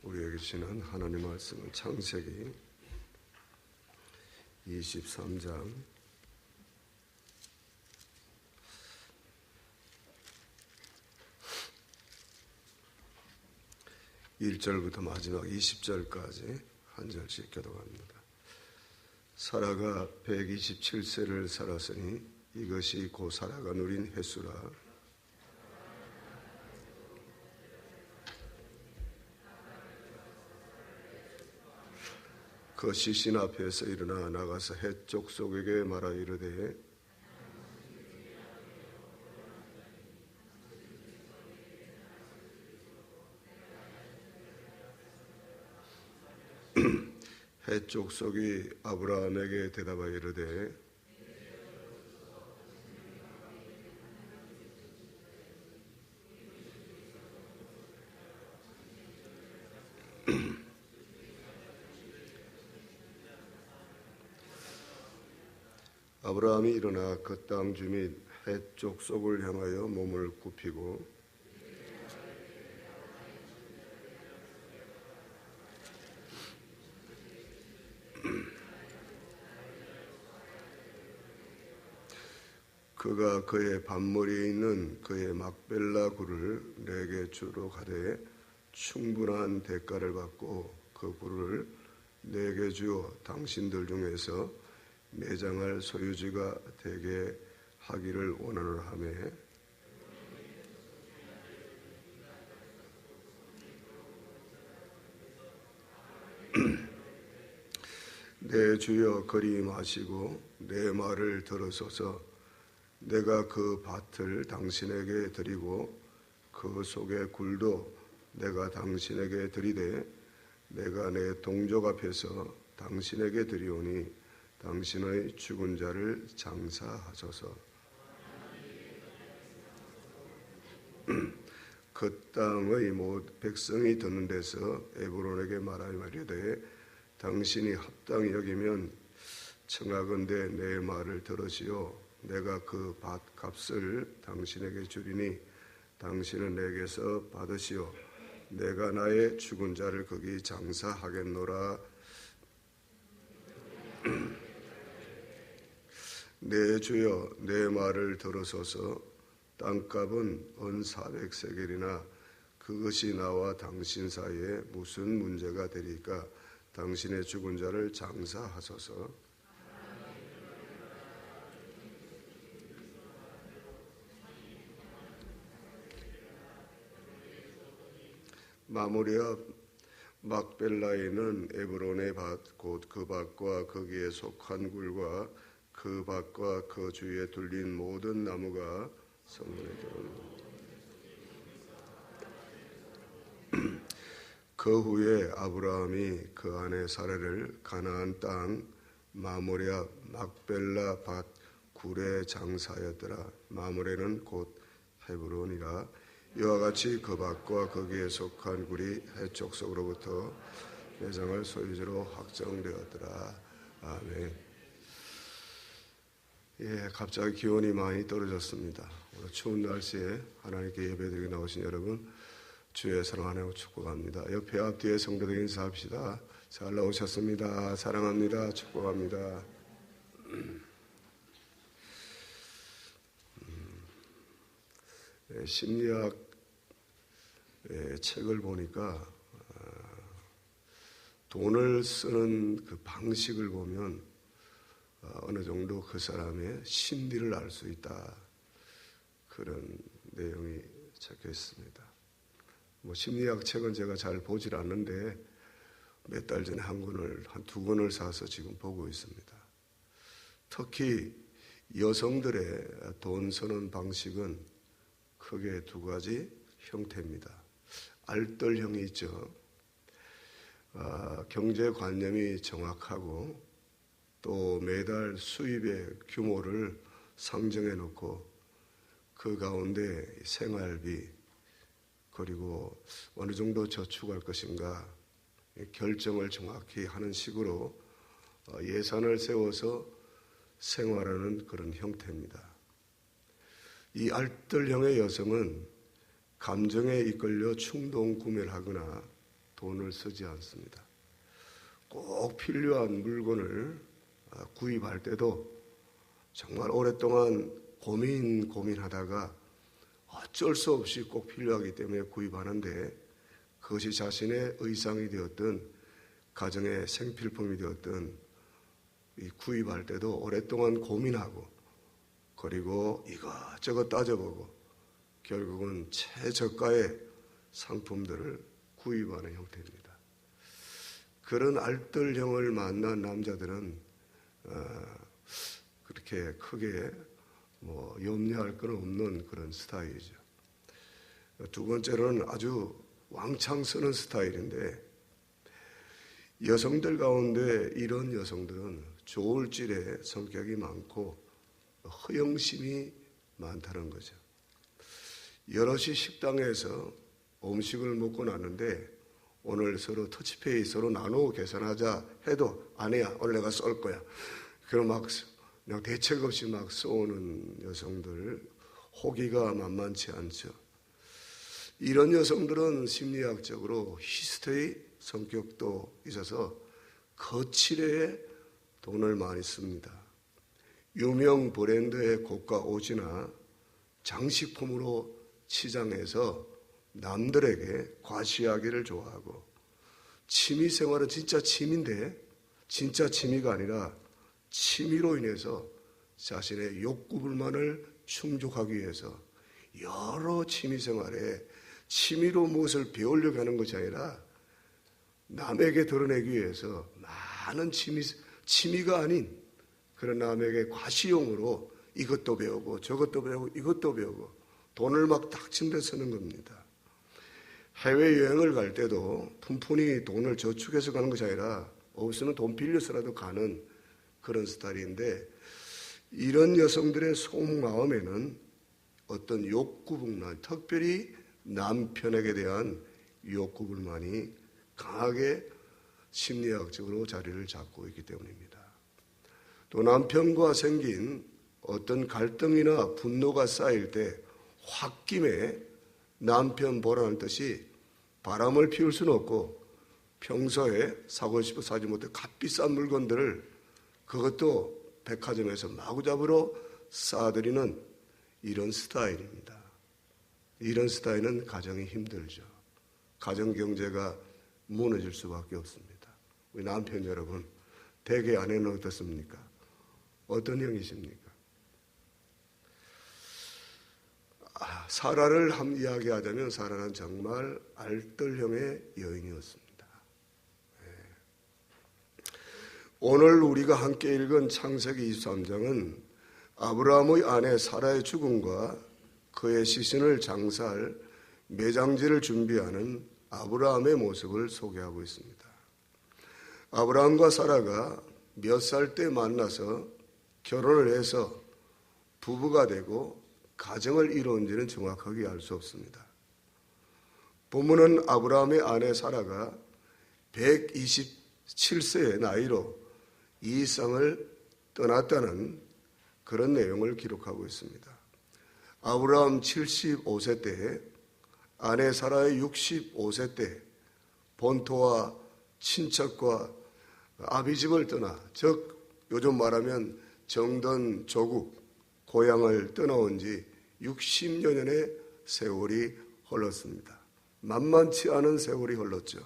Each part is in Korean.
우리에게 주시는 하나님의 말씀은 창세기 23장 1절부터 마지막 20절까지 한 절씩 교독합니다. 사라가 127세를 살았으니 이것이 고 사라가 누린 횟수라. 그 시신 앞에서 일어나 나가서 헷 족속에게 말하 이르되 헷 족속이 아브라함에게 대답하여 이르되 아브라함이 일어나 그 땅 주민 헷 족속을 향하여 몸을 굽히고 그가 그의 밭머리에 있는 그의 막벨라 굴을 내게 주러 가되 충분한 대가를 받고 그 굴을 내게 주어 당신들 중에서 매장할 소유지가 되게 하기를 원하노라 하매 내 주여 그리 마시고 내 말을 들으소서. 내가 그 밭을 당신에게 드리고 그 속의 굴도 내가 당신에게 드리되 내가 내 동족 앞에서 당신에게 드리오니 당신의 죽은 자를 장사하소서. 그 땅의 모든 백성이 듣는 데서 에브론에게 말하여 이르되 당신이 합당히 여기면 청하건대 내 말을 들으시오. 내가 그 밭값을 당신에게 주리니 당신은 내게서 받으시오. 내가 나의 죽은 자를 거기 장사하겠노라. 내 주여 내 말을 들으소서. 땅값은 은 400세겔이나 그것이 나와 당신 사이에 무슨 문제가 되리까? 당신의 죽은 자를 장사하소서. 마므리아 막벨라에 있는 에브론의 밭 곧 그 밭과 거기에 속한 굴과 그 밭과 그 주위에 둘린 모든 나무가 성문에 들어온다. 그 후에 아브라함이 그 아내 사라를 가나안 땅 마므리아 막벨라 밭 굴에 장사하였더라. 마므레는 곧 헤브론이라. 이와 같이 그 밭과 거기에 속한 굴이 헷 족속으로부터 매장할 소유지로 확정되었더라. 아멘. 갑자기 기온이 많이 떨어졌습니다. 오늘 추운 날씨에 하나님께 예배드리게 나오신 여러분 주의 사랑 안에 축복합니다. 옆에 앞뒤에 성도들 인사합시다. 잘 나오셨습니다. 사랑합니다. 축복합니다. 심리학 책을 보니까 돈을 쓰는 그 방식을 보면 어느 정도 그 사람의 심리를 알 수 있다. 그런 내용이 적혀 있습니다. 심리학 책은 제가 잘 보질 않는데 몇 달 전에 한 두 권을 사서 지금 보고 있습니다. 특히 여성들의 돈 쓰는 방식은 크게 두 가지 형태입니다. 알뜰형이 있죠. 경제관념이 정확하고 또 매달 수입의 규모를 상정해 놓고 그 가운데 생활비 그리고 어느 정도 저축할 것인가 결정을 정확히 하는 식으로 예산을 세워서 생활하는 그런 형태입니다. 이 알뜰형의 여성은 감정에 이끌려 충동 구매를 하거나 돈을 쓰지 않습니다. 꼭 필요한 물건을 구입할 때도 정말 오랫동안 고민하다가 어쩔 수 없이 꼭 필요하기 때문에 구입하는데, 그것이 자신의 의상이 되었든 가정의 생필품이 되었든 구입할 때도 오랫동안 고민하고, 그리고 이것저것 따져보고 결국은 최저가의 상품들을 구입하는 형태입니다. 그런 알뜰형을 만난 남자들은 그렇게 크게 염려할 건 없는 그런 스타일이죠. 두 번째로는 아주 왕창 쓰는 스타일인데, 여성들 가운데 이런 여성들은 조울질의 성격이 많고 허영심이 많다는 거죠. 여럿이 식당에서 음식을 먹고 났는데 오늘 서로 터치페이 서로 나누고 계산하자 해도 아니야, 오늘 내가 쏠 거야. 그럼 막 그냥 대책 없이 막 쏘는 여성들, 호기가 만만치 않죠. 이런 여성들은 심리학적으로 히스테리 성격도 있어서 거칠에 돈을 많이 씁니다. 유명 브랜드의 고가 옷이나 장식품으로 치장해서 남들에게 과시하기를 좋아하고, 취미생활은 진짜 취미인데 진짜 취미가 아니라 취미로 인해서 자신의 욕구불만을 충족하기 위해서 여러 취미생활에 취미로 무엇을 배우려고 하는 것이 아니라 남에게 드러내기 위해서 많은 취미가 아닌 그런 남에게 과시용으로 이것도 배우고 저것도 배우고 이것도 배우고 돈을 막 닥친 데 쓰는 겁니다. 해외여행을 갈 때도 푼푼히 돈을 저축해서 가는 것이 아니라 없으면 돈 빌려서라도 가는 그런 스타일인데, 이런 여성들의 속마음에는 어떤 욕구불만, 특별히 남편에게 대한 욕구불만이 강하게 심리학적으로 자리를 잡고 있기 때문입니다. 또 남편과 생긴 어떤 갈등이나 분노가 쌓일 때 홧김에 남편 보라는 듯이 바람을 피울 수는 없고, 평소에 사고 싶어 사지 못해 값비싼 물건들을 그것도 백화점에서 마구잡이로 쌓아들이는 이런 스타일입니다. 이런 스타일은 가정이 힘들죠. 가정 경제가 무너질 수밖에 없습니다. 우리 남편 여러분, 대개 아내는 어떻습니까? 어떤 형이십니까? 사라를 이야기하자면 사라는 정말 알뜰형의 여인이었습니다. 오늘 우리가 함께 읽은 창세기 23장은 아브라함의 아내 사라의 죽음과 그의 시신을 장사할 매장지를 준비하는 아브라함의 모습을 소개하고 있습니다. 아브라함과 사라가 몇 살 때 만나서 결혼을 해서 부부가 되고 가정을 이루었는지는 정확하게 알 수 없습니다. 본문은 아브라함의 아내 사라가 127세의 나이로 이 세상을 떠났다는 그런 내용을 기록하고 있습니다. 아브라함 75세 때, 아내 사라의 65세 때 본토와 친척과 아비집을 떠나, 즉 요즘 말하면 정든 조국, 고향을 떠나온 지 60여 년의 세월이 흘렀습니다. 만만치 않은 세월이 흘렀죠.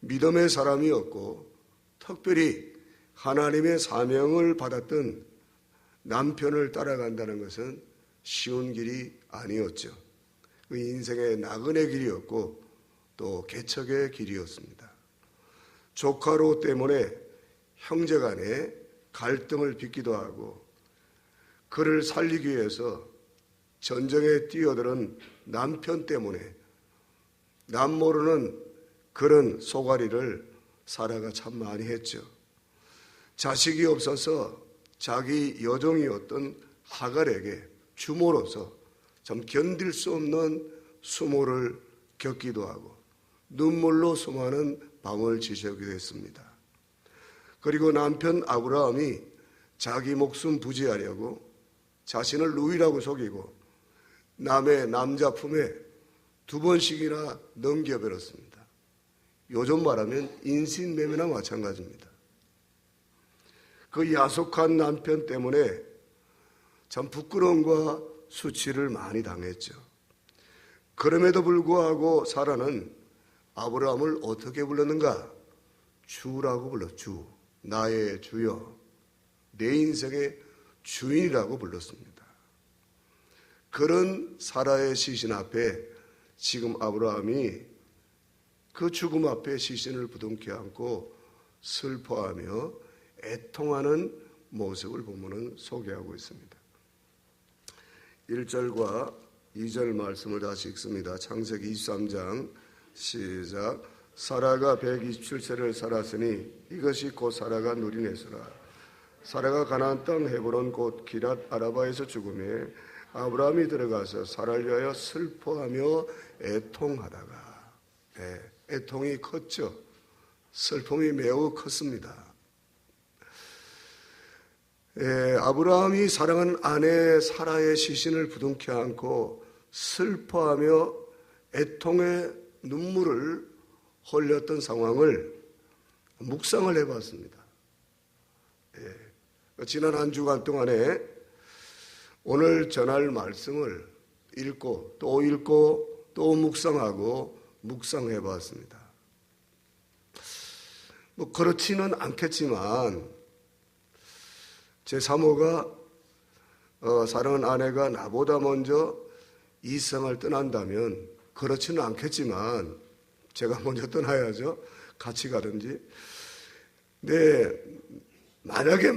믿음의 사람이었고 특별히 하나님의 사명을 받았던 남편을 따라간다는 것은 쉬운 길이 아니었죠. 그 인생의 나그네 길이었고 또 개척의 길이었습니다. 조카로 때문에 형제간에 갈등을 빚기도 하고, 그를 살리기 위해서 전쟁에 뛰어드는 남편 때문에 남 모르는 그런 소가리를 사라가 참 많이 했죠. 자식이 없어서 자기 여종이었던 하갈에게 주모로서 참 견딜 수 없는 수모를 겪기도 하고 눈물로 수많은 밤을 지새우기도 했습니다. 그리고 남편 아브라함이 자기 목숨 부지하려고 자신을 누이라고 속이고 남의 남자 품에 2번씩이나 넘겨버렸습니다. 요즘 말하면 인신매매나 마찬가지입니다. 그 야속한 남편 때문에 참 부끄러움과 수치를 많이 당했죠. 그럼에도 불구하고 사라는 아브라함을 어떻게 불렀는가? 주라고 불렀죠. 주, 나의 주여, 내 인생의 주인이라고 불렀습니다. 그런 사라의 시신 앞에 지금 아브라함이 그 죽음 앞에 시신을 부둥켜 안고 슬퍼하며 애통하는 모습을 본문은 소개하고 있습니다. 1절과 2절 말씀을 다시 읽습니다. 창세기 23장 시작. 사라가 127세를 살았으니 이것이 곧 사라가 누린 해수라. 사라가 가나안 땅 헤브론 곧 기랏 아라바에서 죽음에 아브라함이 들어가서 사라를 위하여 슬퍼하며 애통하다가, 애통이 컸죠. 슬픔이 매우 컸습니다. 아브라함이 사랑하는 아내 사라의 시신을 부둥켜 안고 슬퍼하며 애통의 눈물을 흘렸던 상황을 묵상을 해봤습니다. 지난 한 주간 동안에 오늘 전할 말씀을 읽고 또 묵상하고 묵상해봤습니다. 그렇지는 않겠지만 제 사모가 사랑하는 아내가 나보다 먼저 이 세상을 떠난다면 그렇지는 않겠지만 제가 먼저 떠나야죠. 같이 가든지. 네, 만약에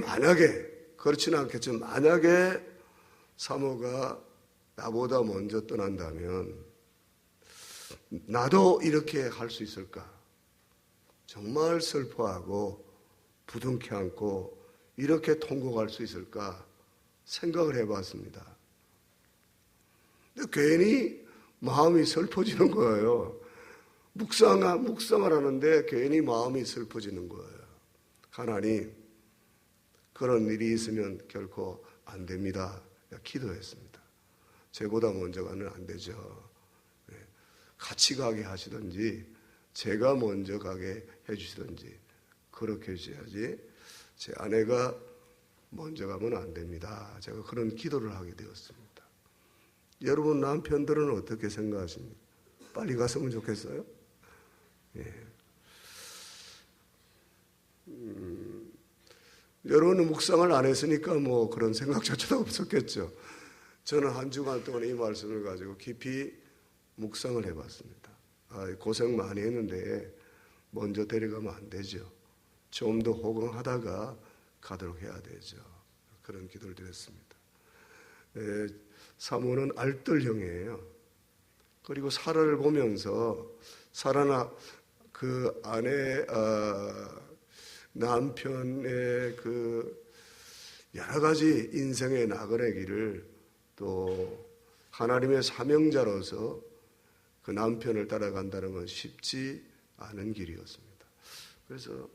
그렇지는 않겠지만 만약에 사모가 나보다 먼저 떠난다면 나도 이렇게 할 수 있을까? 정말 슬퍼하고 부둥켜 안고 이렇게 통곡할 수 있을까 생각을 해봤습니다. 근데 괜히 마음이 슬퍼지는 거예요. 묵상을 하는데 괜히 마음이 슬퍼지는 거예요. 하나님, 그런 일이 있으면 결코 안 됩니다. 기도했습니다. 제보다 먼저 가면 안 되죠. 같이 가게 하시든지 제가 먼저 가게 해주시든지 그렇게 해주셔야지 제 아내가 먼저 가면 안 됩니다. 제가 그런 기도를 하게 되었습니다. 여러분 남편들은 어떻게 생각하십니까? 빨리 갔으면 좋겠어요? 여러분은 묵상을 안 했으니까 뭐 그런 생각조차도 없었겠죠. 저는 한 주간 동안 이 말씀을 가지고 깊이 묵상을 해봤습니다. 고생 많이 했는데 먼저 데려가면 안 되죠. 좀 더 호강하다가 가도록 해야 되죠. 그런 기도를 드렸습니다. 사모는 알뜰형이에요. 그리고 사라를 보면서 사라나 그 아내 남편의 그 여러 가지 인생의 나그네기를 또 하나님의 사명자로서 그 남편을 따라간다는 건 쉽지 않은 길이었습니다. 그래서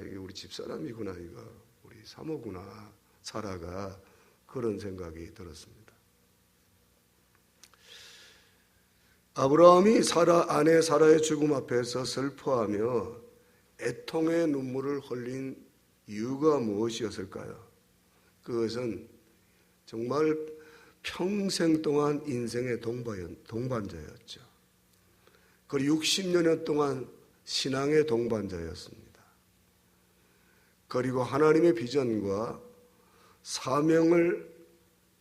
이게 우리 집사람이구나, 이거 우리 사모구나, 사라가 그런 생각이 들었습니다. 아브라함이 아내 사라의 죽음 앞에서 슬퍼하며 애통의 눈물을 흘린 이유가 무엇이었을까요? 그것은 정말 평생 동안 인생의 동반자였죠. 그리고 60여 동안 신앙의 동반자였습니다. 그리고 하나님의 비전과 사명을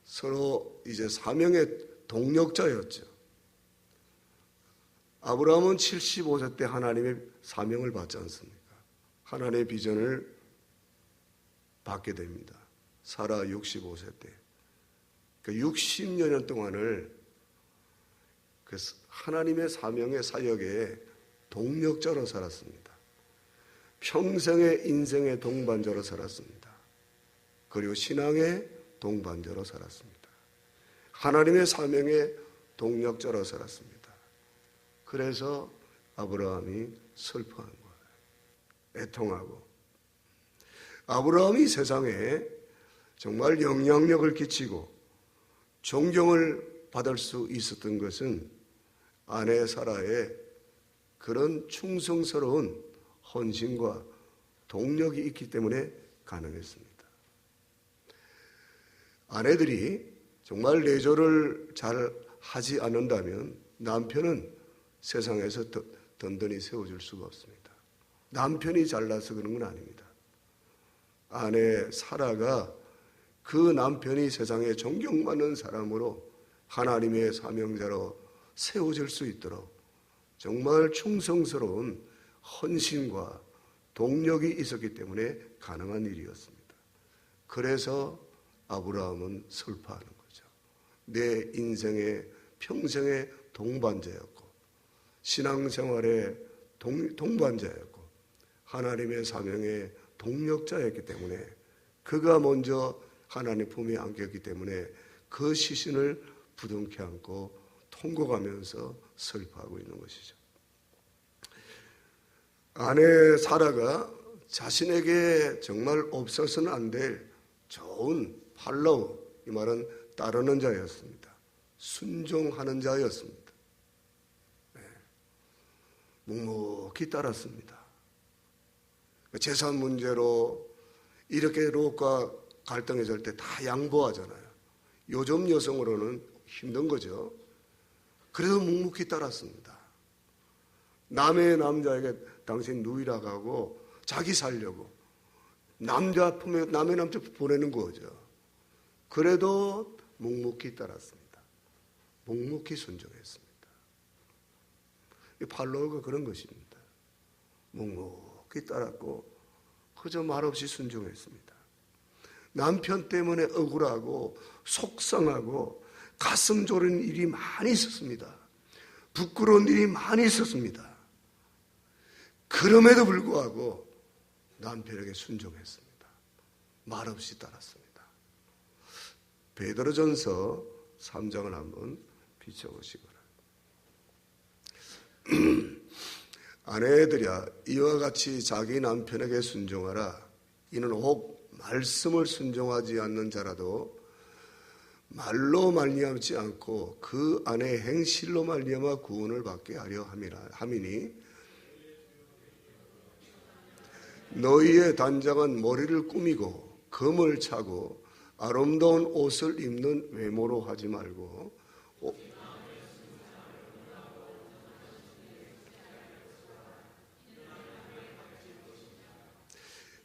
서로 이제 사명의 동력자였죠. 아브라함은 75세 때 하나님의 사명을 받지 않습니까? 하나님의 비전을 받게 됩니다. 사라 65세 때. 그 60여 년 동안을 그 하나님의 사명의 사역에 동력자로 살았습니다. 평생의 인생의 동반자로 살았습니다. 그리고 신앙의 동반자로 살았습니다. 하나님의 사명의 동력자로 살았습니다. 그래서 아브라함이 슬퍼한 거예요. 애통하고. 아브라함이 세상에 정말 영향력을 끼치고 존경을 받을 수 있었던 것은 아내 사라의 그런 충성스러운 헌신과 동력이 있기 때문에 가능했습니다. 아내들이 정말 내조를 잘 하지 않는다면 남편은 세상에서 든든히 세워줄 수가 없습니다. 남편이 잘나서 그런 건 아닙니다. 아내 사라가 그 남편이 세상에 존경받는 사람으로 하나님의 사명자로 세워질 수 있도록 정말 충성스러운 헌신과 동력이 있었기 때문에 가능한 일이었습니다. 그래서 아브라함은 슬퍼하는 거죠. 내 인생의 평생의 동반자였고 신앙생활의 동반자였고 하나님의 사명의 동력자였기 때문에 그가 먼저 하나님 품에 안겼기 때문에 그 시신을 부둥켜 안고 통곡하면서 슬퍼하고 있는 것이죠. 아내 사라가 자신에게 정말 없어서는 안 될 좋은 팔로우, 이 말은 따르는 자였습니다. 순종하는 자였습니다. 네. 묵묵히 따랐습니다. 재산 문제로 이렇게 롯과 갈등했을 때 다 양보하잖아요. 요즘 여성으로는 힘든 거죠. 그래도 묵묵히 따랐습니다. 남의 남자에게 당신 누이라고 하고 자기 살려고 남자 품에 남의 남자 보내는 거죠. 그래도 묵묵히 따랐습니다. 묵묵히 순종했습니다. 이 팔로우가 그런 것입니다. 묵묵히 따랐고 그저 말없이 순종했습니다. 남편 때문에 억울하고 속상하고 가슴 졸이는 일이 많이 있었습니다. 부끄러운 일이 많이 있었습니다. 그럼에도 불구하고 남편에게 순종했습니다. 말없이 따랐습니다. 베드로전서 3장을 한번 비춰보시기 바랍니다. 아내들이야 이와 같이 자기 남편에게 순종하라. 이는 혹 말씀을 순종하지 않는 자라도 말로 말미암지 않고 그 안에 행실로 말미암아 구원을 받게 하려 함이니 너희의 단장은 머리를 꾸미고 금을 차고 아름다운 옷을 입는 외모로 하지 말고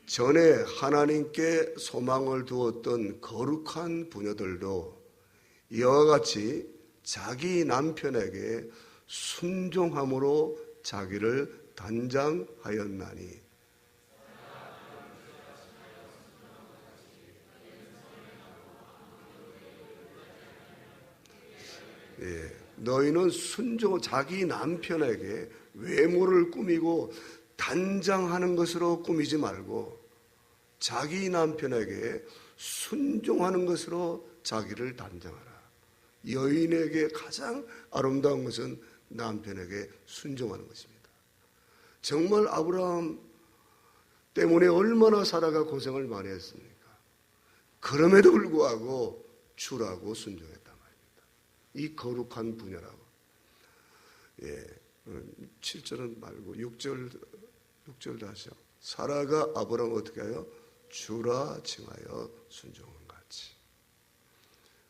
전에 하나님께 소망을 두었던 거룩한 부녀들도 이와 같이 자기 남편에게 순종함으로 자기를 단장하였나니 너희는 자기 남편에게 외모를 꾸미고 단장하는 것으로 꾸미지 말고 자기 남편에게 순종하는 것으로 자기를 단장하라. 여인에게 가장 아름다운 것은 남편에게 순종하는 것입니다. 정말 아브라함 때문에 얼마나 사라가 고생을 많이 했습니까? 그럼에도 불구하고 주라고 순종했단 말입니다. 이 거룩한 분야라고. 7절은 말고 6절 다시요. 사라가 아브라함을 어떻게 해요? 주라 칭하여 순종한 같이.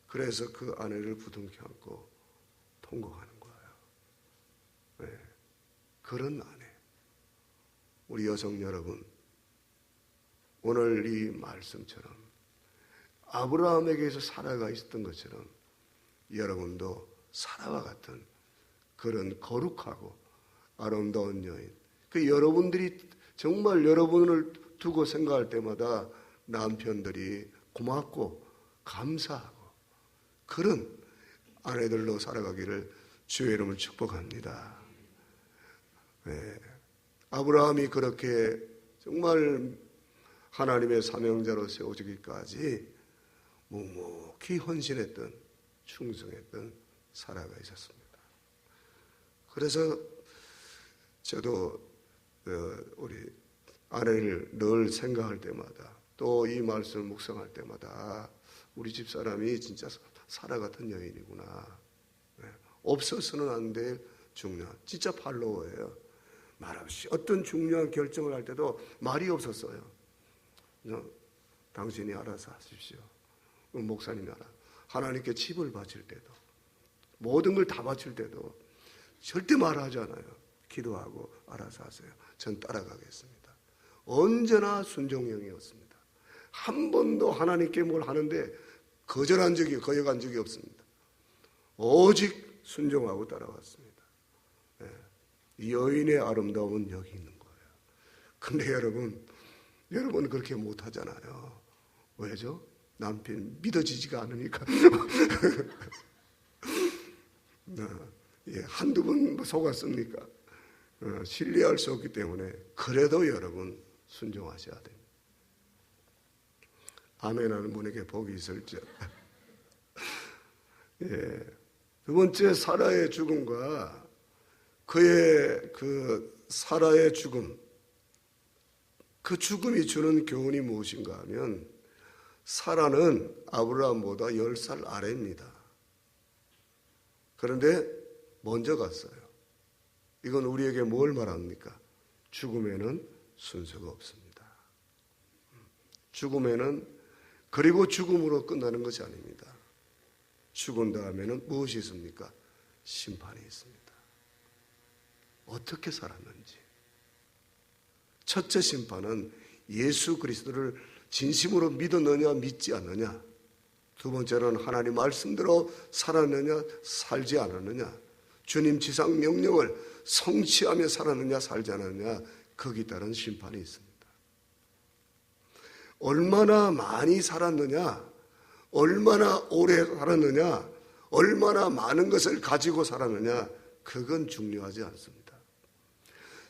그래서 그 아내를 부둥켜 안고 통곡하는 거예요. 그런 아내. 우리 여성 여러분, 오늘 이 말씀처럼 아브라함에게서 사라가 있었던 것처럼 여러분도 사라와 같은 그런 거룩하고 아름다운 여인, 그 여러분들이 정말 여러분을 두고 생각할 때마다 남편들이 고맙고 감사하고 그런 아내들로 살아가기를 주의 이름을 축복합니다. 아브라함이 그렇게 정말 하나님의 사명자로 세워지기까지 묵묵히 헌신했던 충성했던 사라가 있었습니다. 그래서 저도 우리 아내를 늘 생각할 때마다 또 이 말씀을 묵상할 때마다 우리 집사람이 진짜 사라 같은 여인이구나. 없어서는 안 될 중요한 진짜 팔로워예요. 말없이 어떤 중요한 결정을 할 때도 말이 없었어요. 당신이 알아서 하십시오. 목사님이 하나님께 집을 바칠 때도, 모든 걸 다 바칠 때도 절대 말하지 않아요. 기도하고 알아서 하세요. 전 따라가겠습니다. 언제나 순종형이었습니다. 한 번도 하나님께 뭘 하는데 거절한 거역한 적이 없습니다. 오직 순종하고 따라왔습니다. 이 여인의 아름다움은 여기 있는 거예요. 근데 여러분 그렇게 못하잖아요. 왜죠? 남편 믿어지지가 않으니까. 한두 번 속았습니까? 신뢰할 수 없기 때문에. 그래도 여러분 순종하셔야 됩니다. 아멘하는 분에게 복이 있을지. 두 번째, 사라의 죽음과 그의 그 사라의 죽음, 그 죽음이 주는 교훈이 무엇인가 하면, 사라는 아브라함보다 10살 아래입니다. 그런데 먼저 갔어요. 이건 우리에게 뭘 말합니까? 죽음에는 순서가 없습니다. 죽음에는, 그리고 죽음으로 끝나는 것이 아닙니다. 죽은 다음에는 무엇이 있습니까? 심판이 있습니다. 어떻게 살았는지. 첫째 심판은 예수 그리스도를 진심으로 믿었느냐 믿지 않느냐. 두 번째는 하나님 말씀대로 살았느냐 살지 않았느냐. 주님 지상 명령을 성취하며 살았느냐 살지 않았느냐. 거기에 따른 심판이 있습니다. 얼마나 많이 살았느냐, 얼마나 오래 살았느냐, 얼마나 많은 것을 가지고 살았느냐, 그건 중요하지 않습니다.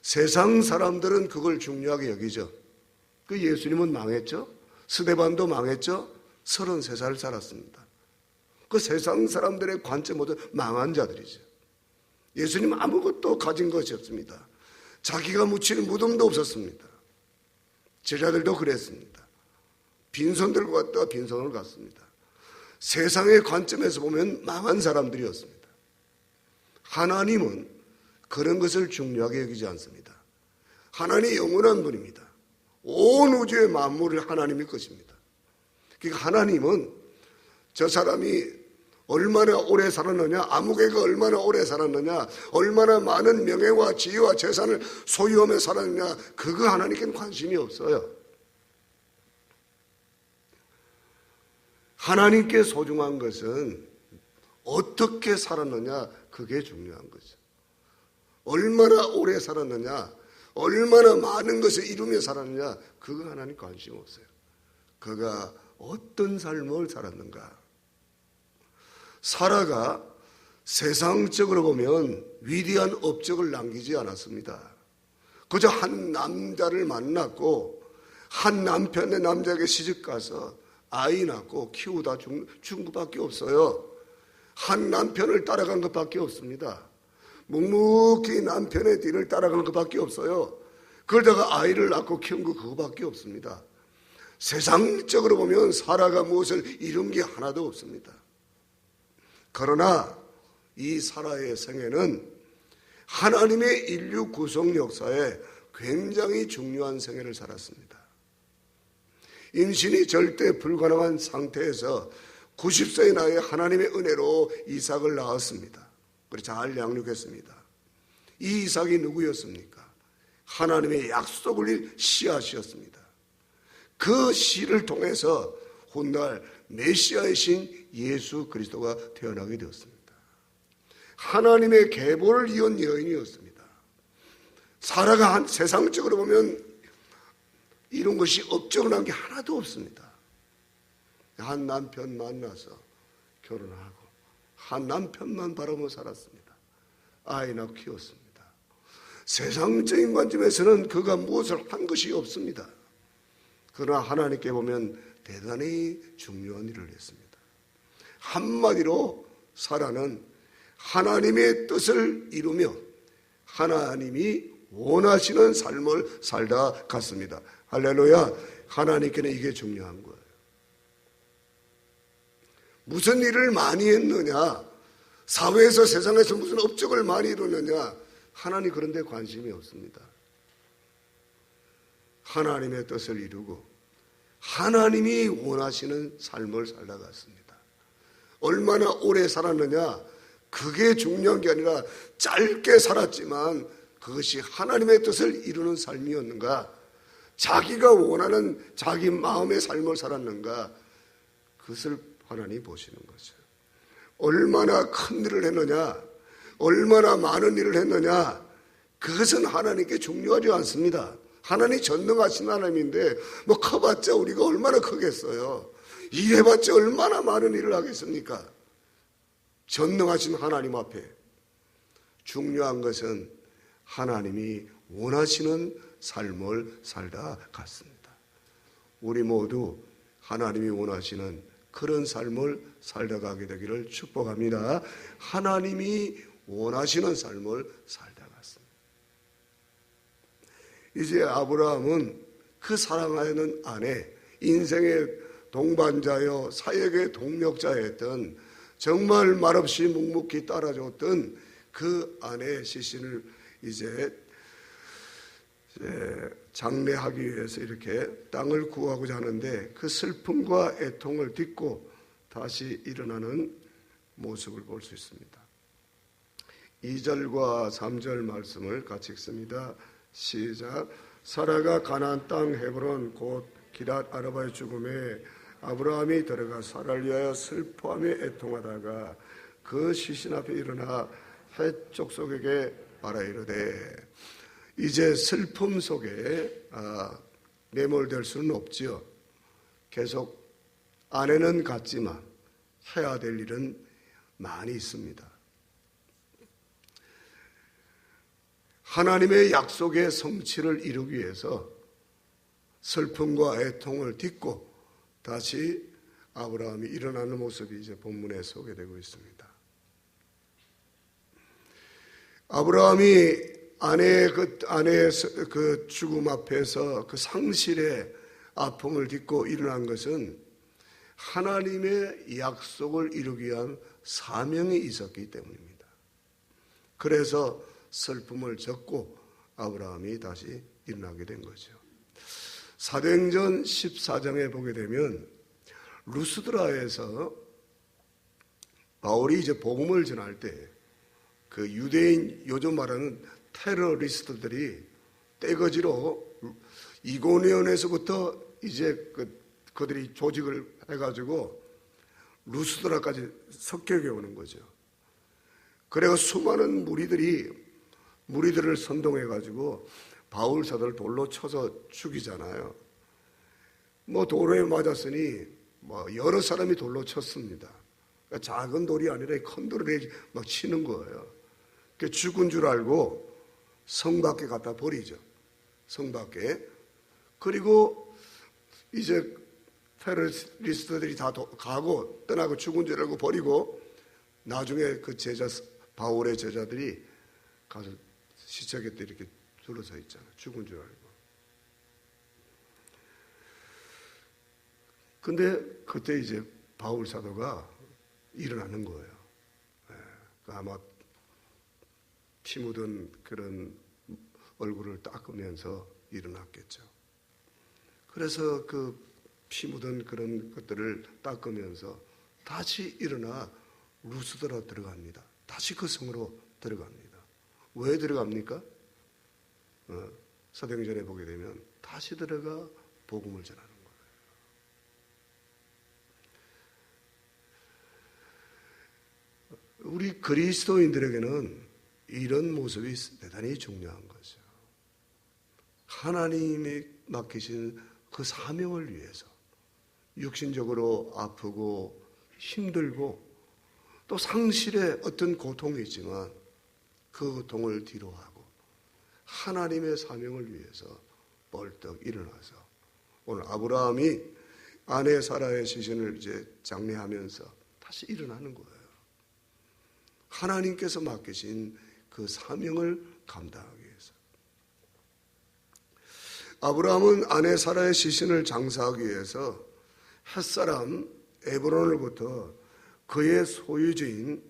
세상 사람들은 그걸 중요하게 여기죠. 그 예수님은 망했죠. 스데반도 망했죠. 33살 살았습니다. 그 세상 사람들의 관점 모두 망한 자들이죠. 예수님 아무것도 가진 것이 없습니다. 자기가 묻히는 무덤도 없었습니다. 제자들도 그랬습니다. 빈손 들고 갔다가 빈손을 갔습니다. 세상의 관점에서 보면 망한 사람들이었습니다. 하나님은 그런 것을 중요하게 여기지 않습니다. 하나님이 영원한 분입니다. 온 우주의 만물을 하나님의 것입니다. 그러니까 하나님은 저 사람이 얼마나 오래 살았느냐, 아무개가 얼마나 오래 살았느냐, 얼마나 많은 명예와 지위와 재산을 소유하며 살았느냐, 그거 하나님께는 관심이 없어요. 하나님께 소중한 것은 어떻게 살았느냐, 그게 중요한 거죠. 얼마나 오래 살았느냐, 얼마나 많은 것을 이루며 살았느냐, 그거 하나님 관심 없어요. 그가 어떤 삶을 살았는가. 사라가 세상적으로 보면 위대한 업적을 남기지 않았습니다. 그저 한 남자를 만났고 한 남편의 남자에게 시집가서 아이 낳고 키우다 죽은 것밖에 없어요. 한 남편을 따라간 것밖에 없습니다. 묵묵히 남편의 뒤를 따라간 것밖에 없어요. 그러다가 아이를 낳고 키운 거 그거밖에 없습니다. 세상적으로 보면 사라가 무엇을 이룬 게 하나도 없습니다. 그러나 이 사라의 생애는 하나님의 인류 구성 역사에 굉장히 중요한 생애를 살았습니다. 임신이 절대 불가능한 상태에서 90세의 나이에 하나님의 은혜로 이삭을 낳았습니다. 그리고 잘 양육했습니다. 이 이삭이 누구였습니까? 하나님의 약속을 일 씨앗이었습니다. 그 씨를 통해서 훗날 메시아의 신 예수 그리스도가 태어나게 되었습니다. 하나님의 계보를 이은 여인이었습니다. 사라가 세상적으로 보면 이런 것이 업적을 한 게 하나도 없습니다. 한 남편 만나서 결혼하고 한 남편만 바라보며 살았습니다. 아이나 키웠습니다. 세상적인 관점에서는 그가 무엇을 한 것이 없습니다. 그러나 하나님께 보면 대단히 중요한 일을 했습니다. 한마디로 사라는 하나님의 뜻을 이루며 하나님이 원하시는 삶을 살다 갔습니다. 할렐루야. 하나님께는 이게 중요한 거예요. 무슨 일을 많이 했느냐, 사회에서 세상에서 무슨 업적을 많이 이루느냐, 하나님 그런 데 관심이 없습니다. 하나님의 뜻을 이루고 하나님이 원하시는 삶을 살다 갔습니다. 얼마나 오래 살았느냐, 그게 중요한 게 아니라 짧게 살았지만 그것이 하나님의 뜻을 이루는 삶이었는가, 자기가 원하는 자기 마음의 삶을 살았는가, 그것을 하나님이 보시는 거죠. 얼마나 큰 일을 했느냐, 얼마나 많은 일을 했느냐, 그것은 하나님께 중요하지 않습니다. 하나님이 전능하신 하나님인데 뭐 커봤자 우리가 얼마나 크겠어요. 일해봤자 얼마나 많은 일을 하겠습니까? 전능하신 하나님 앞에 중요한 것은 하나님이 원하시는 삶을 살다 갔습니다. 우리 모두 하나님이 원하시는 그런 삶을 살다 가게 되기를 축복합니다. 하나님이 원하시는 삶을 살다 갔습니다. 이제 아브라함은 그 사랑하는 아내, 인생의 동반자여 사역의 동력자였던, 정말 말없이 묵묵히 따라줬던 그 아내의 시신을 이제 장례하기 위해서 이렇게 땅을 구하고자 하는데, 그 슬픔과 애통을 딛고 다시 일어나는 모습을 볼 수 있습니다. 2절과 3절 말씀을 같이 읽습니다. 시작. 사라가 가나안 땅 헤브론 곧 기랏 아르바의 죽음에 아브라함이 들어가 사라를 위하여 슬퍼하며 애통하다가 그 시신 앞에 일어나 헷 족속에게 말하 이르되, 이제 슬픔 속에 매몰될 수는 없지요. 계속 아내는 같지만 해야 될 일은 많이 있습니다. 하나님의 약속의 성취를 이루기 위해서 슬픔과 애통을 딛고 다시 아브라함이 일어나는 모습이 이제 본문에 소개되고 있습니다. 아브라함이 아내의 그 죽음 앞에서 그 상실의 아픔을 딛고 일어난 것은 하나님의 약속을 이루기 위한 사명이 있었기 때문입니다. 그래서 슬픔을 접고 아브라함이 다시 일어나게 된 거죠. 사도행전 14장에 보게 되면 루스드라에서 바울이 이제 복음을 전할 때 그 유대인, 요즘 말하는 테러리스트들이 떼거지로 이고니온에서부터 이제 그들이 조직을 해가지고 루스드라까지 습격해 오는 거죠. 그래서 수많은 무리들을 선동해가지고 바울 사도를 돌로 쳐서 죽이잖아요. 뭐 돌에 맞았으니 뭐 여러 사람이 돌로 쳤습니다. 그러니까 작은 돌이 아니라 큰 돌에 막 치는 거예요. 죽은 줄 알고 성 밖에 갖다 버리죠. 성 밖에. 그리고 이제 테러리스트들이 다 가고 떠나고 죽은 줄 알고 버리고, 나중에 그 바울의 제자들이 가서 시체 곁에 이렇게 둘러서 있잖아요. 죽은 줄 알고. 근데 그때 이제 바울 사도가 일어나는 거예요. 아마 피 묻은 그런 얼굴을 닦으면서 일어났겠죠. 그래서 그 피 묻은 그런 것들을 닦으면서 다시 일어나 루스드라 들어갑니다. 다시 그 성으로 들어갑니다. 왜 들어갑니까? 사도행전에 보게 되면 다시 들어가 복음을 전하는 거예요. 우리 그리스도인들에게는 이런 모습이 대단히 중요한 거죠. 하나님이 맡기신 그 사명을 위해서 육신적으로 아프고 힘들고 또 상실의 어떤 고통이 있지만 그 고통을 뒤로하고 하나님의 사명을 위해서 벌떡 일어나서 오늘 아브라함이 아내 사라의 시신을 이제 장례하면서 다시 일어나는 거예요. 하나님께서 맡기신 그 사명을 감당하기 위해서. 아브라함은 아내 사라의 시신을 장사하기 위해서 햇사람 에브론으로부터 그의 소유지인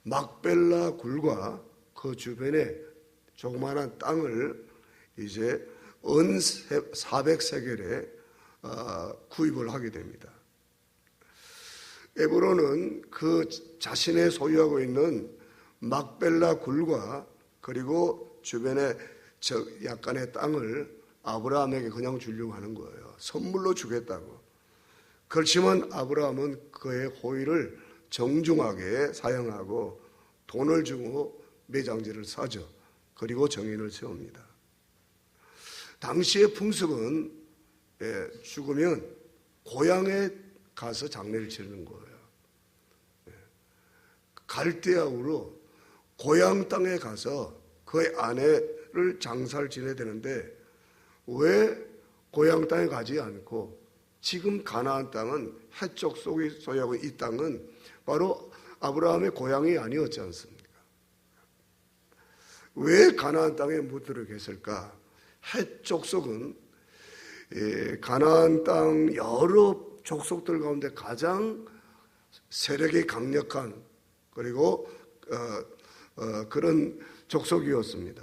막벨라 굴과 그 주변에 조그마한 땅을 이제 은 400세겔에 구입을 하게 됩니다. 에브론은 그 자신의 소유하고 있는 막벨라 굴과 그리고 주변에 약간의 땅을 아브라함에게 그냥 주려고 하는 거예요. 선물로 주겠다고. 그렇지만 아브라함은 그의 호의를 정중하게 사용하고 돈을 주고 매장지를 사죠. 그리고 정인을 세웁니다. 당시의 풍습은 죽으면 고향에 가서 장례를 치르는 거예요. 갈대아우로 고향 땅에 가서 그의 아내를 장사를 지내야 되는데 왜 고향 땅에 가지 않고 지금 가나안 땅은 해쪽 속이 소유하고 이 땅은 바로 아브라함의 고향이 아니었지 않습니까? 왜 가나안 땅에 못 들어갔을까? 해쪽 속은 가나안 땅 여러 족속들 가운데 가장 세력이 강력한 그리고 그런 족속이었습니다.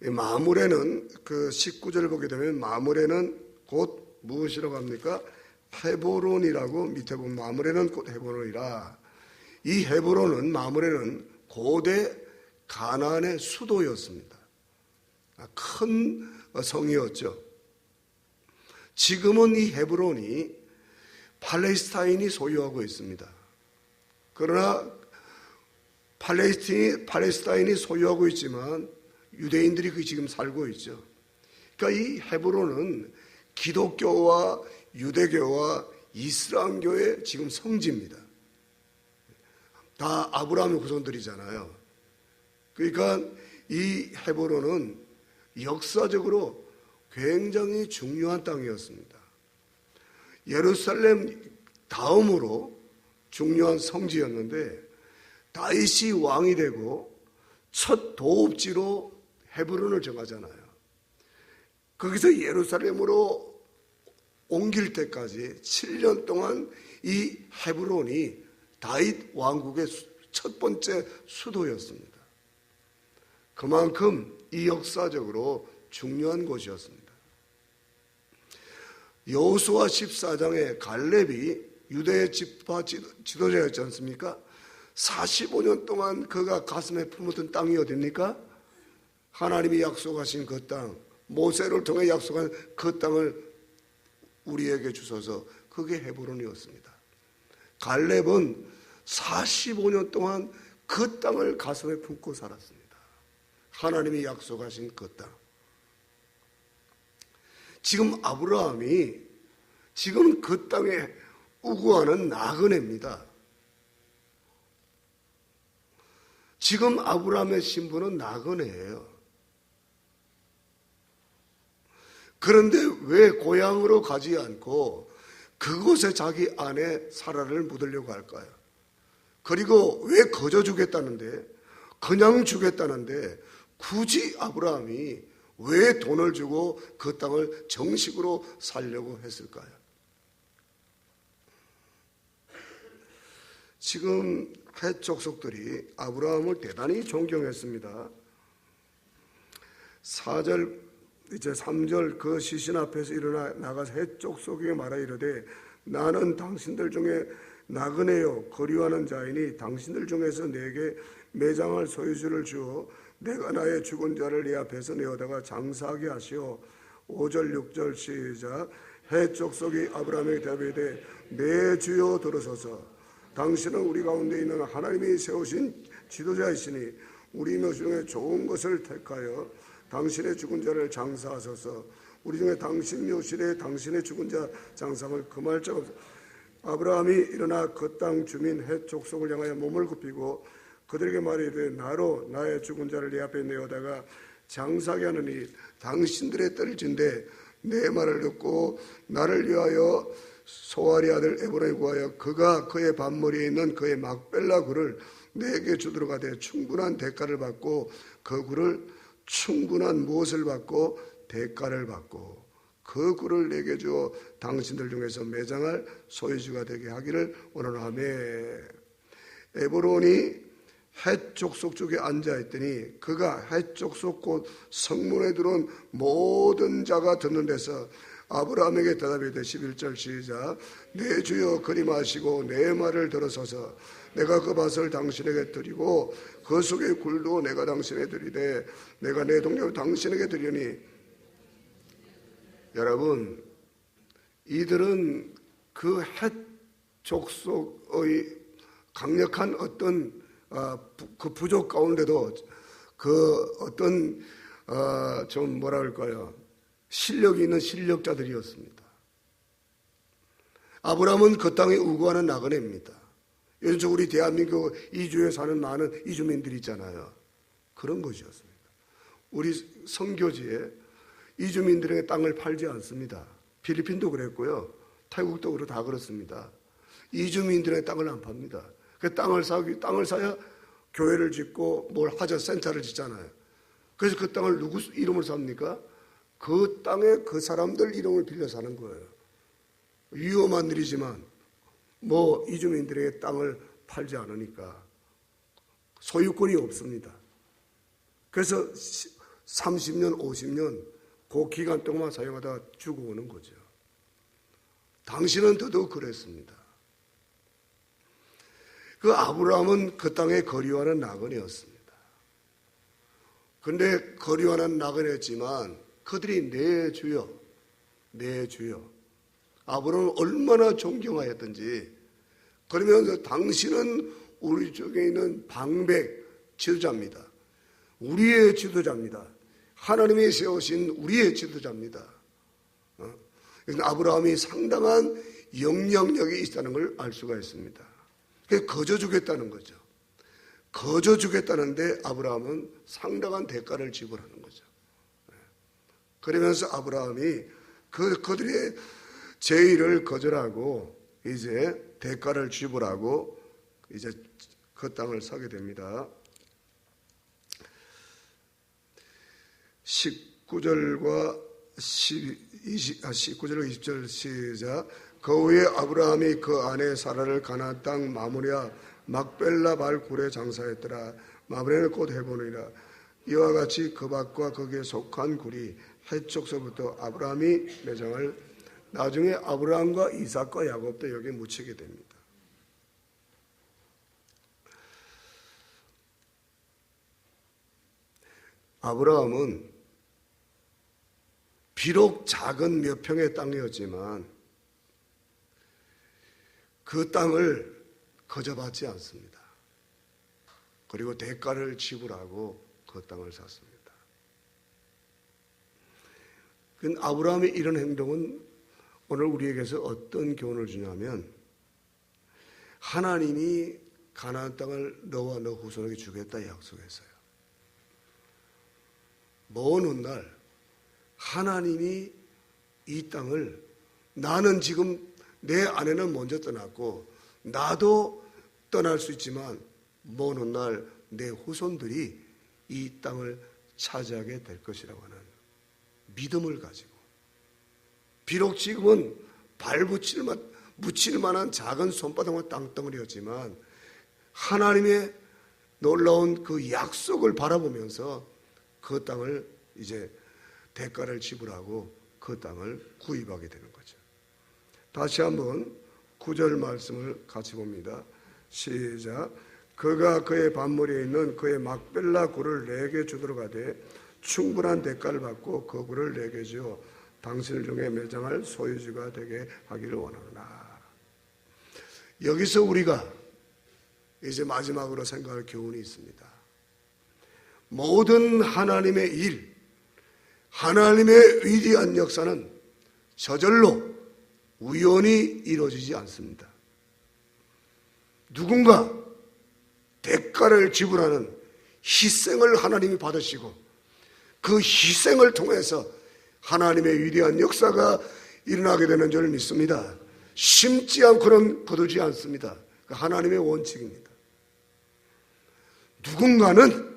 마므레는 그 19절을 보게 되면 마므레는 곧 무엇이라고 합니까? 헤브론이라고 밑에 보면 마므레는 곧 헤브론이라. 이 헤브론은 마므레는 고대 가나안의 수도였습니다. 큰 성이었죠. 지금은 이 헤브론이 팔레스타인이 소유하고 있습니다. 그러나 팔레스타인이 소유하고 있지만 유대인들이 그 지금 살고 있죠. 그러니까 이 헤브론은 기독교와 유대교와 이슬람교의 지금 성지입니다. 다 아브라함의 후손들이잖아요. 그러니까 이 헤브론은 역사적으로 굉장히 중요한 땅이었습니다. 예루살렘 다음으로 중요한 성지였는데 다윗이 왕이 되고 첫 도읍지로 헤브론을 정하잖아요. 거기서 예루살렘으로 옮길 때까지 7년 동안 이 헤브론이 다윗 왕국의 첫 번째 수도였습니다. 그만큼 이 역사적으로 중요한 곳이었습니다. 여호수아 14장에 갈렙이 유대의 지파 지도자였지 않습니까? 45년 동안 그가 가슴에 품었던 땅이 어딥니까? 하나님이 약속하신 그 땅, 모세를 통해 약속한 그 땅을 우리에게 주셔서 그게 헤브론이었습니다. 갈렙은 45년 동안 그 땅을 가슴에 품고 살았습니다. 하나님이 약속하신 그 땅. 지금 아브라함이 지금 그 땅에 우구하는 나그네입니다. 지금 아브라함의 신분은 나그네예요. 그런데 왜 고향으로 가지 않고 그곳에 자기 아내 사라를 묻으려고 할까요? 그리고 왜 거저 주겠다는데, 그냥 주겠다는데 굳이 아브라함이 왜 돈을 주고 그 땅을 정식으로 살려고 했을까요? 지금 헷 족속들이 아브라함을 대단히 존경했습니다. 4절 이제 3절 그 시신 앞에서 일어나 나가서 헷 족속에게 말하 이르되 나는 당신들 중에 나그네요 거류하는 자이니 당신들 중에서 내게 매장할 소유주를 주어 내가 나의 죽은 자를 네 앞에서 내어다가 장사하게 하시오. 5절 6절 시작. 헷 족속이 아브라함에게 대답하되 내 주여 들으소서. 당신은 우리 가운데 있는 하나님이 세우신 지도자이시니 우리 묘 중에 좋은 것을 택하여 당신의 죽은 자를 장사하소서. 우리 중에 당신 묘실에 당신의 죽은 자 장상을 금할 자가 없어. 아브라함이 일어나 그 땅 주민 헷 족속을 향하여 몸을 굽히고 그들에게 말하되 나로 나의 죽은 자를 네 앞에 내어다가 장사하게 하느니 당신들의 떨진대 내 말을 듣고 나를 위하여 소아리 아들 에브론에 구하여 그가 그의 밭머리에 있는 그의 막벨라 굴을 내게 주도록 하되 충분한 대가를 받고 그 굴을 충분한 무엇을 받고 대가를 받고 그 굴을 내게 주어 당신들 중에서 매장할 소유주가 되게 하기를 원하노라며. 에브론이 헷 족속 쪽에 앉아있더니 그가 헷 족속 곧 성문에 들어온 모든 자가 듣는 데서 아브라함에게 대답하되 11절 시작. 내 주여 그리 마시고 내 말을 들어서서 내가 그 밭을 당신에게 드리고 그 속의 굴도 내가 당신에게 드리되 내가 내 동료를 당신에게 드리니. 여러분, 이들은 그 헷 족속의 강력한 어떤 그 부족 가운데도 그 어떤 좀 뭐라 할까요? 실력이 있는 실력자들이었습니다. 아브라함은 그 땅에 우거하는 나그네입니다. 요즘 우리 대한민국 이주에 사는 많은 이주민들이 있잖아요. 그런 것이었습니다. 우리 선교지에 이주민들에게 땅을 팔지 않습니다. 필리핀도 그랬고요. 태국도 그렇고 다 그렇습니다. 이주민들의 땅을 안 팝니다. 그 땅을 사야 교회를 짓고 뭘 하자 센터를 짓잖아요. 그래서 그 땅을 누구 이름으로 삽니까? 그 땅에 그 사람들 이름을 빌려 사는 거예요. 위험한 일이지만 뭐 이주민들에게 땅을 팔지 않으니까 소유권이 없습니다. 그래서 30년, 50년 그 기간 동안 사용하다가 죽어오는 거죠. 당신은 더더욱 그랬습니다. 그 아브라함은 그 땅에 거류하는 나그네였습니다. 그런데 거류하는 나그네였지만 그들이 내 주여, 내 주여. 아브라함을 얼마나 존경하였던지. 그러면서 당신은 우리 쪽에 있는 방백 지도자입니다. 우리의 지도자입니다. 하나님이 세우신 우리의 지도자입니다. 그래서 아브라함이 상당한 영향력이 있다는 걸 알 수가 있습니다. 거저주겠다는 거죠. 거저주겠다는데 아브라함은 상당한 대가를 지불하는 거죠. 그러면서 아브라함이 그들의 제의를 거절하고 이제 대가를 지불하고 이제 그 땅을 사게 됩니다. 19절과 20절 시작. 그 후에 아브라함이 그 아내 사라를 가나안 땅 마므랴 막벨라 발 굴에 장사했더라. 마므랴는 곧 헤브론이라. 이와 같이 그 밭과 거기에 속한 굴이 헷족서부터 아브라함이 매장을 나중에 아브라함과 이삭과 야곱도 여기에 묻히게 됩니다. 아브라함은 비록 작은 몇 평의 땅이었지만 그 땅을 거저받지 않습니다. 그리고 대가를 지불하고 그 땅을 샀습니다. 그 아브라함의 이런 행동은 오늘 우리에게서 어떤 교훈을 주냐면 하나님이 가나안 땅을 너와 너 후손에게 주겠다 약속했어요. 먼 훗날 하나님이 이 땅을 나는 지금 내 아내는 먼저 떠났고 나도 떠날 수 있지만 먼 훗날 내 후손들이 이 땅을 차지하게 될 것이라고 하는 믿음을 가지고 비록 지금은 발 묻힐 만한 작은 손바닥만 땅덩어리였지만 하나님의 놀라운 그 약속을 바라보면서 그 땅을 이제 대가를 지불하고 그 땅을 구입하게 되는 거죠. 다시 한번 9절 말씀을 같이 봅니다. 시작. 그가 그의 밭무리에 있는 그의 막벨라 굴을 내게 주도록 하되 충분한 대가를 받고 그 굴을 내게 주어 당신을 중에 매장할 소유주가 되게 하기를 원하노라. 여기서 우리가 이제 마지막으로 생각할 교훈이 있습니다. 모든 하나님의 일, 하나님의 위대한 역사는 저절로 우연히 이루어지지 않습니다. 누군가 대가를 지불하는 희생을 하나님이 받으시고 그 희생을 통해서 하나님의 위대한 역사가 일어나게 되는 줄 믿습니다. 심지 않고는 거두지 않습니다. 하나님의 원칙입니다. 누군가는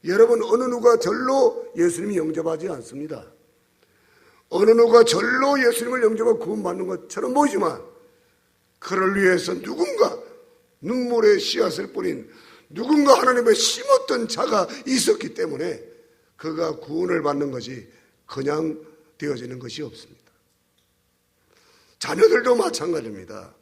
여러분 어느 누가 절로 예수님이 영접하지 않습니다. 어느 누가 절로 예수님을 영접하고 구원받는 것처럼 보이지만 그를 위해서 누군가 눈물의 씨앗을 뿌린 누군가 하나님의 심었던 자가 있었기 때문에 그가 구원을 받는 것이 그냥 되어지는 것이 없습니다. 자녀들도 마찬가지입니다.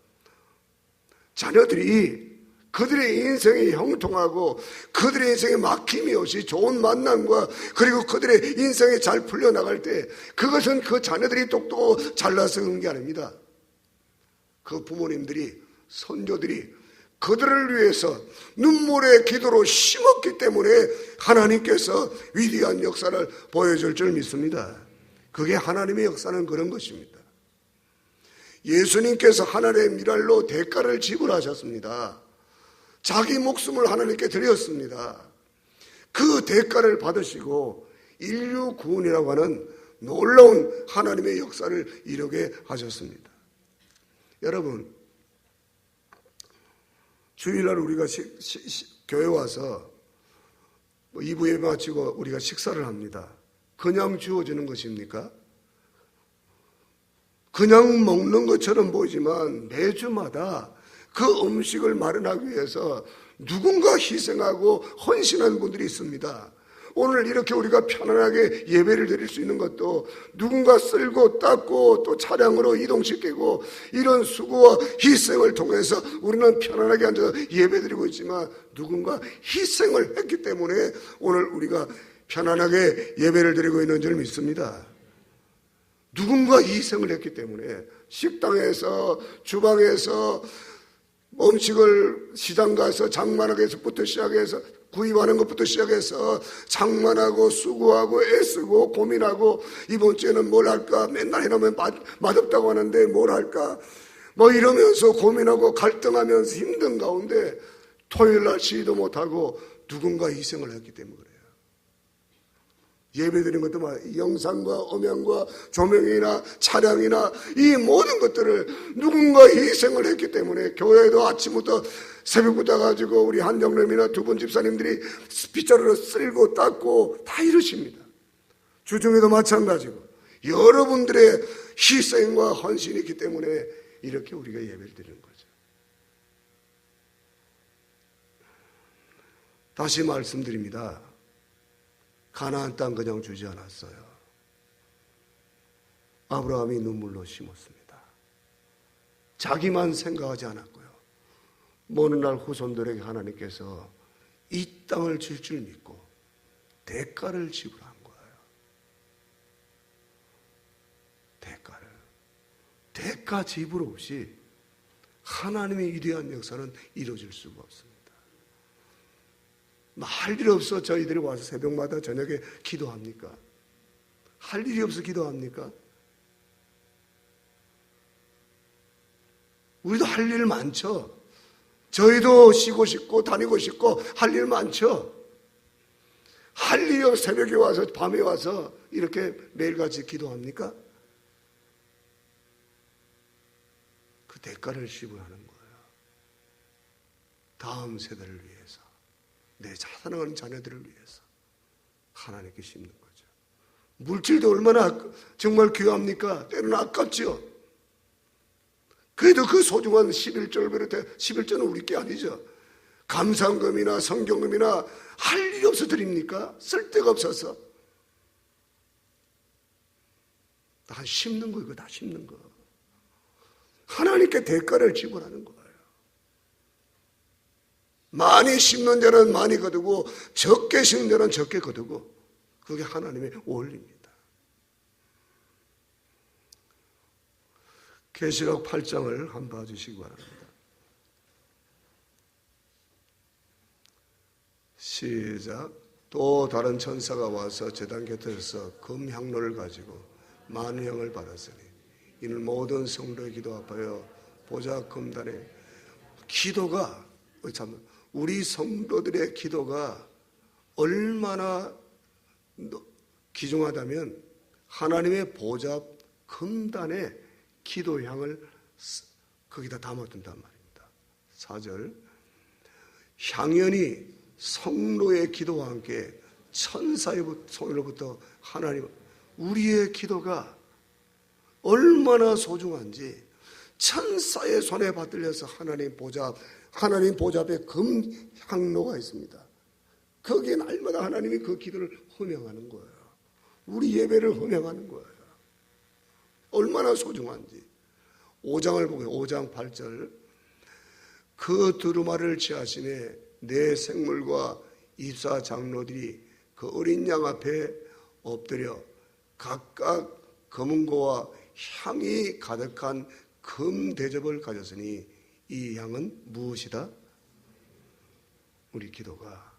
자녀들이 그들의 인생이 형통하고 그들의 인생에 막힘이 없이 좋은 만남과 그리고 그들의 인생이 잘 풀려나갈 때 그것은 그 자녀들이 똑똑하고 잘나서 그런 게 아닙니다. 그 부모님들이, 선조들이 그들을 위해서 눈물의 기도로 심었기 때문에 하나님께서 위대한 역사를 보여줄 줄 믿습니다. 그게 하나님의 역사는 그런 것입니다. 예수님께서 하나님의 미랄로 대가를 지불하셨습니다. 자기 목숨을 하나님께 드렸습니다. 그 대가를 받으시고 인류 구원이라고 하는 놀라운 하나님의 역사를 이루게 하셨습니다. 여러분, 주일날 우리가 교회 와서 2부 예배 마치고 우리가 식사를 합니다. 그냥 주어지는 것입니까? 그냥 먹는 것처럼 보이지만 매주마다 그 음식을 마련하기 위해서 누군가 희생하고 헌신한 분들이 있습니다. 오늘 이렇게 우리가 편안하게 예배를 드릴 수 있는 것도 누군가 쓸고 닦고 또 차량으로 이동시키고 이런 수고와 희생을 통해서 우리는 편안하게 앉아서 예배 드리고 있지만 누군가 희생을 했기 때문에 오늘 우리가 편안하게 예배를 드리고 있는 줄 믿습니다. 누군가 희생을 했기 때문에 식당에서 주방에서 음식을 시장 가서 장만하기부터 시작해서 구입하는 것부터 시작해서 장만하고 수고하고 애쓰고 고민하고 이번 주에는 뭘 할까 맨날 해놓으면 맛없다고 하는데 뭘 할까 뭐 이러면서 고민하고 갈등하면서 힘든 가운데 토요일날 쉬지도 못하고 누군가 희생을 했기 때문에 그래요. 예배드린 것도 영상과 음향과 조명이나 차량이나 이 모든 것들을 누군가 희생을 했기 때문에 교회도 아침부터 새벽부터 가지고 우리 한정님이나 두 분 집사님들이 빗자루로 쓸고 닦고 다 이러십니다. 주중에도 마찬가지고 여러분들의 희생과 헌신이 있기 때문에 이렇게 우리가 예배를 드리는 거죠. 다시 말씀드립니다. 가나안 땅 그냥 주지 않았어요. 아브라함이 눈물로 심었습니다. 자기만 생각하지 않았고요. 먼 날 후손들에게 하나님께서 이 땅을 줄 줄 믿고 대가를 지불한 거예요. 대가 지불 없이 하나님의 위대한 역사는 이루어질 수가 없습니다. 할 일 없어 저희들이 와서 새벽마다 저녁에 기도합니까? 할 일이 없어 기도합니까? 우리도 할 일 많죠. 저희도 쉬고 싶고 다니고 싶고 할 일 많죠. 할 일이 없어 새벽에 와서 밤에 와서 이렇게 매일같이 기도합니까? 그 대가를 지불하는 거예요. 다음 세대를 위해서, 내 사랑하는 자녀들을 위해서 하나님께 심는 거죠. 물질도 얼마나 정말 귀합니까? 때로는 아깝죠. 그래도 그 소중한 11조를 비롯해 11조는 우리 게 아니죠. 감상금이나 성경금이나 할 일이 없어 드립니까? 쓸 데가 없어서. 다 심는 거, 이거 다 심는 거. 하나님께 대가를 지불하는 거예요. 많이 심는 자는 많이 거두고 적게 심는 자는 적게 거두고 그게 하나님의 원리입니다. 계시록 8장을 한번 봐주시기 바랍니다. 시작. 또 다른 천사가 와서 제단 곁에서 금향로를 가지고 만형을 받았으니 이는 모든 성도의 기도 앞하여 보좌 금단에 기도가 참 우리 성도들의 기도가 얼마나 귀중하다면 하나님의 보좌 금단에 기도향을 거기다 담아둔단 말입니다. 4절 향연이 성도의 기도와 함께 천사의 손으로부터 하나님 우리의 기도가 얼마나 소중한지 천사의 손에 받들려서 하나님 보좌 하나님 보좌 앞에 금향로가 있습니다. 거기에 날마다 하나님이 그 기도를 헌행하는 거예요. 우리 예배를 헌행하는 거예요. 얼마나 소중한지. 5장을 보고 5장 8절 그 두루마리를 취하시네 내 생물과 입사 장로들이 그 어린 양 앞에 엎드려 각각 검은고와 향이 가득한 금 대접을 가졌으니 이 향은 무엇이다? 우리 기도가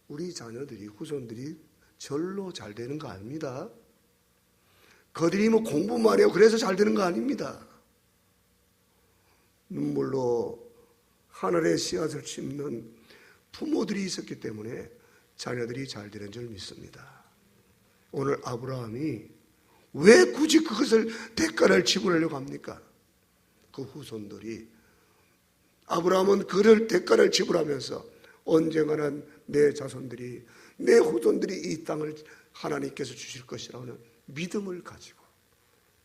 우리 자녀들이 후손들이 절로 잘 되는 거 아닙니다. 그들이 뭐 공부만 해요 그래서 잘 되는 거 아닙니다. 눈물로 하늘의 씨앗을 심는 부모들이 있었기 때문에 자녀들이 잘 되는 줄 믿습니다. 오늘 아브라함이 왜 굳이 그것을 대가를 지불하려고 합니까? 그 후손들이 아브라함은 그를 대가를 지불하면서 언젠가는 내 자손들이 내 후손들이 이 땅을 하나님께서 주실 것이라는 믿음을 가지고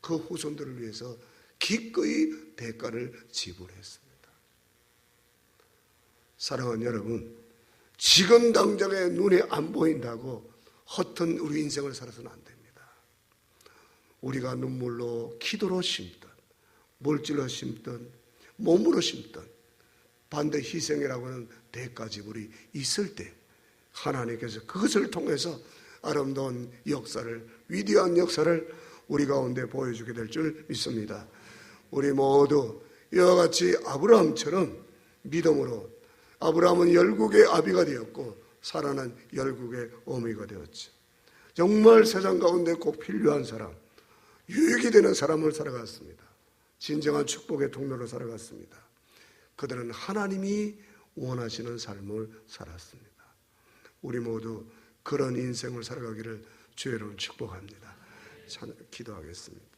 그 후손들을 위해서 기꺼이 대가를 지불했습니다. 사랑하는 여러분, 지금 당장에 눈에 안 보인다고 허튼 우리 인생을 살아서는 안 됩니다. 우리가 눈물로 기도로 심든 물질로 심든 몸으로 심든 반대 희생이라고 하는 대가 지불이 있을 때 하나님께서 그것을 통해서 아름다운 역사를 위대한 역사를 우리 가운데 보여주게 될 줄 믿습니다. 우리 모두 이와 같이 아브라함처럼 믿음으로 아브라함은 열국의 아비가 되었고 사라는 열국의 어미가 되었죠. 정말 세상 가운데 꼭 필요한 사람, 유익이 되는 사람을 살아갔습니다. 진정한 축복의 통로로 살아갔습니다. 그들은 하나님이 원하시는 삶을 살았습니다. 우리 모두 그런 인생을 살아가기를 주의 이름으로 축복합니다. 기도하겠습니다.